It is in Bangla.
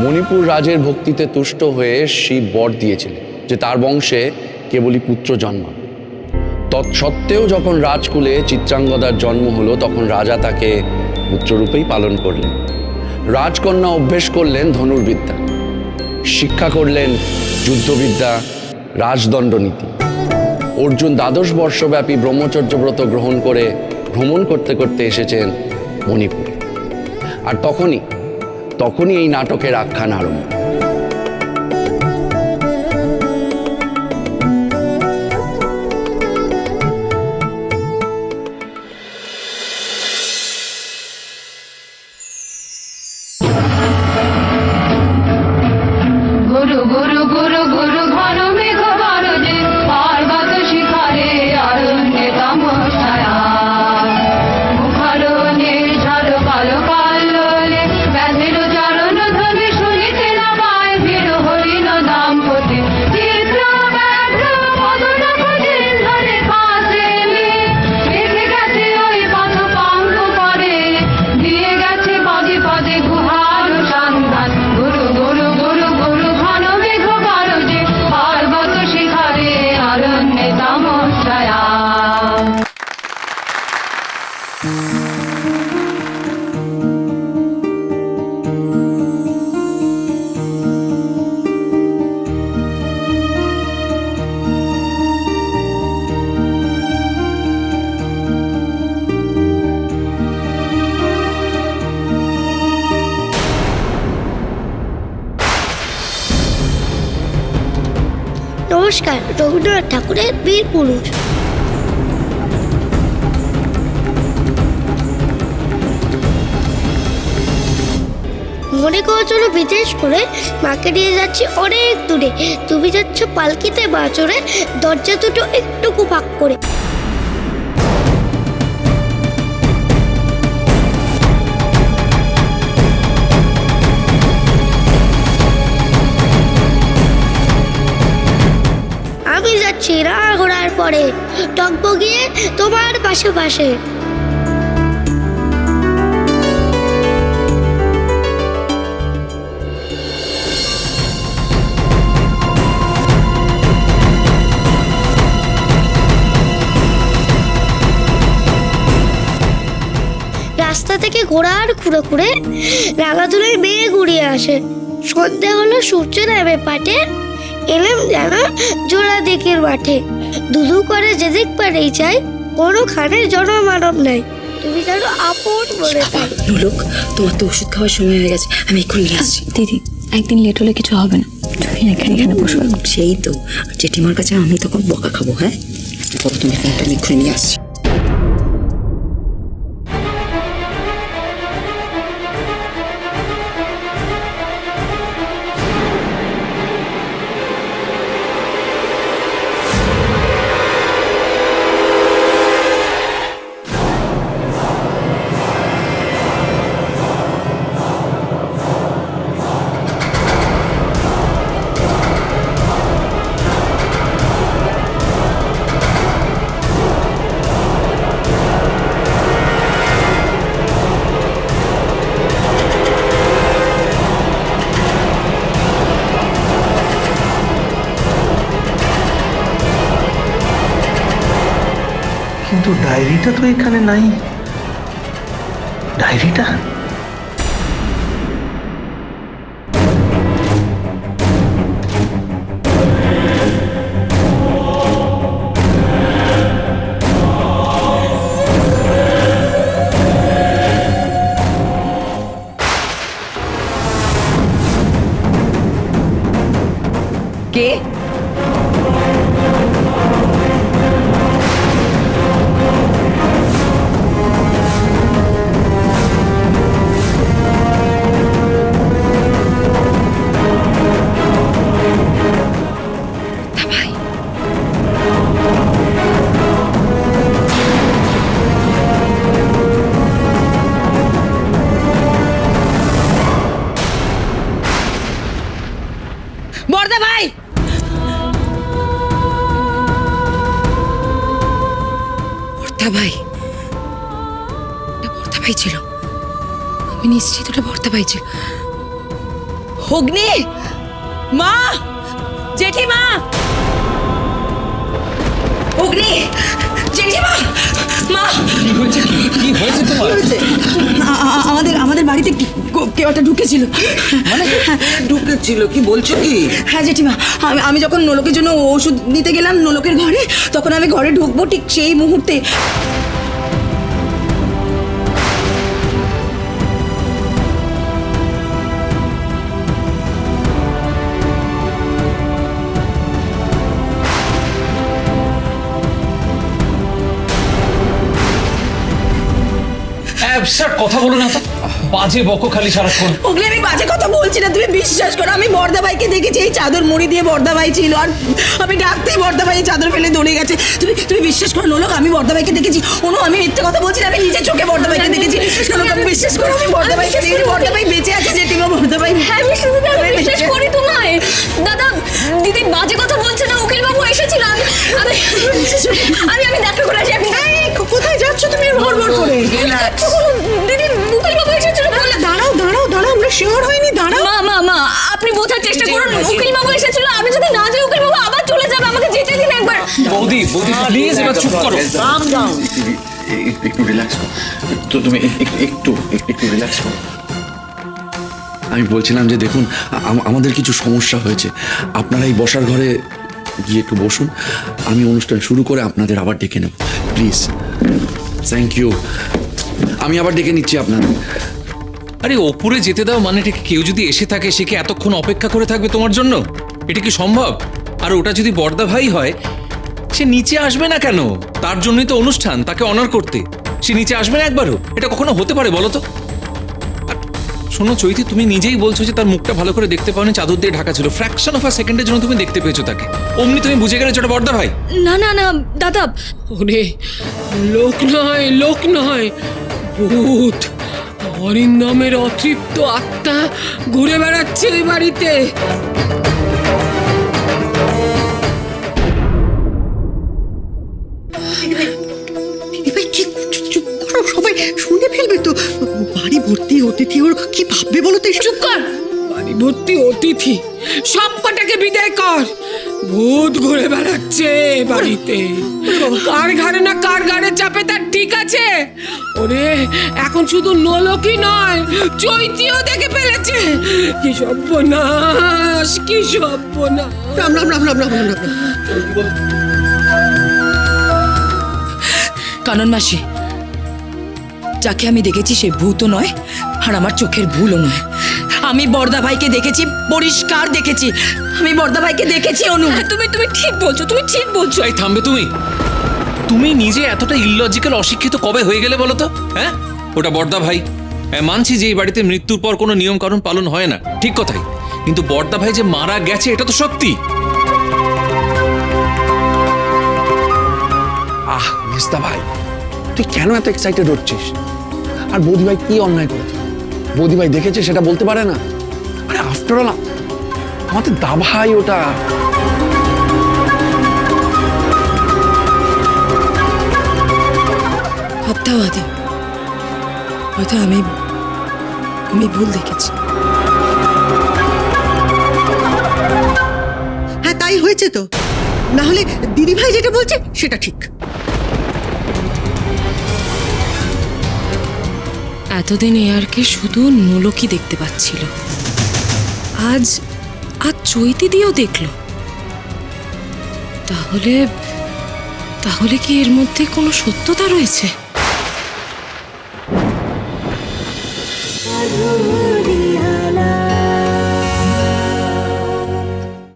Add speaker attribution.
Speaker 1: মণিপুর রাজের ভক্তিতে তুষ্ট হয়ে শিব বর দিয়েছিলেন যে তার বংশে কেবলই পুত্র জন্মাবে। তৎসত্ত্বেও যখন রাজকুলে চিত্রাঙ্গদার জন্ম হলো তখন রাজা তাকে পুত্ররূপেই পালন করলেন। রাজকন্যা অভ্যেস করলেন ধনুর্বিদ্যা, শিক্ষা করলেন যুদ্ধবিদ্যা, রাজদণ্ডনীতি। অর্জুন 12 বর্ষব্যাপী ব্রহ্মচর্য ব্রত গ্রহণ করে ভ্রমণ করতে করতে এসেছেন মণিপুরে। আর তখনই এই নাটকের আখ্যান আরম্ভ।
Speaker 2: নমস্কার, রবীন্দ্রনাথ ঠাকুরের বীর পুরুষ। মনে করো চলো বিদেশ করে মাকে নিয়ে যাচ্ছি অনেক দূরে, তুমি যাচ্ছ পালকিতে মা চড়ে, দরজা দুটো একটুকু ফাঁক করে। আমি যাচ্ছি রাগ ঘোড়ার পরে টকবগিয়ে তোমার পাশে পাশে। রাস্তা থেকে ঘোড়ার খুঁড়ে খুঁড়ে রাঙাধুলায় মেয়ে ঘুরিয়ে আসে। সন্ধে হলো, সূর্য নামে পাটে, এলাম যেন জোড়া দিকের মাঠে। দুদু করে যেদিক পারেই চাই, কোনো খানের জনমানব নাই, তুমি যেন আপন বলে তাই।
Speaker 3: লোক, তোমার তো ওষুধ খাওয়ার সময় হয়ে গেছে, আমি এখন নিয়ে আসছি।
Speaker 4: দিদি, একদিন লেট হলে কিছু হবে না, তুমি এখানে বসো।
Speaker 3: সেই তো জেঠিমার কাছে আমি তখন বকা খাবো। হ্যাঁ, তুমি ফোনটা এক্ষুনি নিয়ে আসছি।
Speaker 5: কিন্তু ডায়েরিটা তো এখানে নাই। ডায়েরিটা
Speaker 3: কে? বর্দা ভাই, বর্দা ভাই, বর্দা ভাই ছিল, আমি নিশ্চিত ওটা বর্দা ভাই ছিল। ও অগ্নি, মা, জেঠিমা, অগ্নি, জেঠিমা, মা।
Speaker 6: কি হয়েছে তোমার?
Speaker 3: আমাদের বাড়িতে কেউ একটা ঢুকেছিল।
Speaker 6: মানে ঢুকেছিল? কি বলছো কি?
Speaker 3: হ্যাঁ জেঠিমা, আমি যখন নোলকের জন্য ওষুধ নিতে গেলাম নোলকের ঘরে, তখন আমি ঘরে ঢুকবো ঠিক সেই মুহূর্তে
Speaker 6: অ্যাবসার্ড কথা বলো না তো, বাজে বকো খালি সারাক্ষণ।
Speaker 3: ওগুলো আমি বাজে কথা বলছি না, তুমি বিশ্বাস করো। আমি বর্দাভাইকে দেখেছি, এই চাদর মুড়ি দিয়ে বর্দাভাই ছিল, আর আমি ডাকতেই বর্দাভাই চাদর ফেলে দৌড়ে গেছে। তুমি বিশ্বাস করো নোলক, আমি বর্দাভাইকে দেখেছি। আমি মিথ্যে কথা বলছি না, আমি নিজের চোখে বর্দাভাইকে দেখেছি। নোলক, আমি বিশ্বাস করো, আমি বর্দাভাইকে দেখেছি। বর্দাভাই বেঁচে আছে জেঠিমা, বর্দাভাই।
Speaker 4: হ্যাঁ বিশ্বাস করি তোমায়। দাদা দিদি বাজে কথা বলছে না, উকিল বাবু এসেছিল। আমি দেখা করে আসি।
Speaker 3: কোথায় যাচ্ছ তুমি ভরভর করে?
Speaker 4: দিদি উকিল বাবু এসেছিল।
Speaker 3: দাঁড়াও, আমরা শিওর হয়নি। দাঁড়াও
Speaker 4: মা আপনি বোঝার চেষ্টা করুন। উকিল বাবু এসেছিল, আমি যদি না যাই উকিল বাবু আবার চলে যাবে। আমাকে যেতে দিন একবার।
Speaker 6: বৌদি প্লিজ এবার চুপ করো।
Speaker 7: একটু রিল্যাক্স করো তো, তুমি একটু রিল্যাক্স করো।
Speaker 1: আমি বলছিলাম যে দেখুন, আমাদের কিছু সমস্যা হয়েছে। আপনারা এই বসার ঘরে গিয়ে একটু বসুন, আমি অনুষ্ঠান শুরু করে আপনাদের আবার ডেকে নেব প্লিজ। Thank you. আমি আবার ডেকে নিচ্ছি আপনাদের।
Speaker 6: আরে ওপরে যেতে দাও, মানে এটা কি কেউ যদি এসে থাকে সে কি এতক্ষণ অপেক্ষা করে থাকবে তোমার জন্য? এটা কি সম্ভব? আর ওটা যদি বর্দা ভাই হয়, সে নিচে আসবে না কেন? তার জন্যই তো অনুষ্ঠান, তাকে অনার করতে। সে নিচে আসবে না একবারও? এটা কখনো হতে পারে বলো তো? আর শোনো চৈতি, তুমি নিজেই বলছো যে তার মুখটা ভালো করে দেখতে পাওনি, চাদর দিয়ে ঢাকা ছিল। ফ্র্যাকশন অফ আ সেকেন্ডের জন্য তুমি দেখতে পেয়েছো তাকে, অমনি তুমি বুঝে গেলে ওটা বর্দা ভাই।
Speaker 4: না দাদা,
Speaker 8: ওরে লোক নয় ভূত। অরিন্দমের অতৃপ্ত আত্মা ঘুরে বেড়াচ্ছে ওই বাড়িতে।
Speaker 3: সবাই শুনে ফেলবে তো, বাড়ি ভর্তি অতিথি, ওর কি ভাববে বলো তো?
Speaker 8: চুপ কর, বাড়ি ভর্তি অতিথি, সব কটাকে বিদায় কর। ভূত ঘুরে বেড়াচ্ছে বাড়িতে। কার ঘাড়ে না কার ঘাড়ে চাপে তার ঠিক আছে। ওরে এখন শুধু নোলকই নয়, চৈতিও দেখে ফেলেছে। কি সর্বনাশ, কি সর্বনাশ।
Speaker 3: রাম। কানন মাসি, যাকে আমি দেখেছি সে ভূতও নয়, আর আমার চোখের ভুলও নয়। আমি বর্দা ভাইকে দেখেছি, পরিষ্কার দেখেছি। আমি বর্দা ভাইকে দেখেছি। অনু,
Speaker 4: তুমি ঠিক বলছো, তুমি ঠিক বলছো।
Speaker 6: এই থামবে তুমি নিজে এতটা ইললজিক্যাল অশিক্ষিত কবে হয়ে গেলে বলো তো? হ্যাঁ, ওটা বর্দা ভাই। হ্যাঁ মানছি যে এই বাড়িতে মৃত্যুর পর কোনো নিয়ম কানুন পালন হয় না, ঠিক কথাই। কিন্তু বর্দা ভাই যে মারা গেছে এটা তো সত্যি।
Speaker 1: মেজদা ভাই, তুই কেন এত এক্সাইটেড হচ্ছিস? আর বৌদি ভাই কি অন্যায় করেছে? বৌদি ভাই দেখেছে সেটা বলতে পারে না? আরে আফটার অল আমাদের দা ভাই ওটা।
Speaker 3: সপ্তাহবাদী, হয়তো আমি ভুল দেখেছি।
Speaker 9: হ্যাঁ তাই হয়েছে তো, না হলে দিদি ভাই যেটা বলছে সেটা ঠিক।
Speaker 8: এতদিন এআরকে শুধু নোলকই দেখতে পাচ্ছিল, আজ চৈতি দিয়েও দেখলো। তাহলে কি এর মধ্যে কোনো সত্যতা রয়েছে?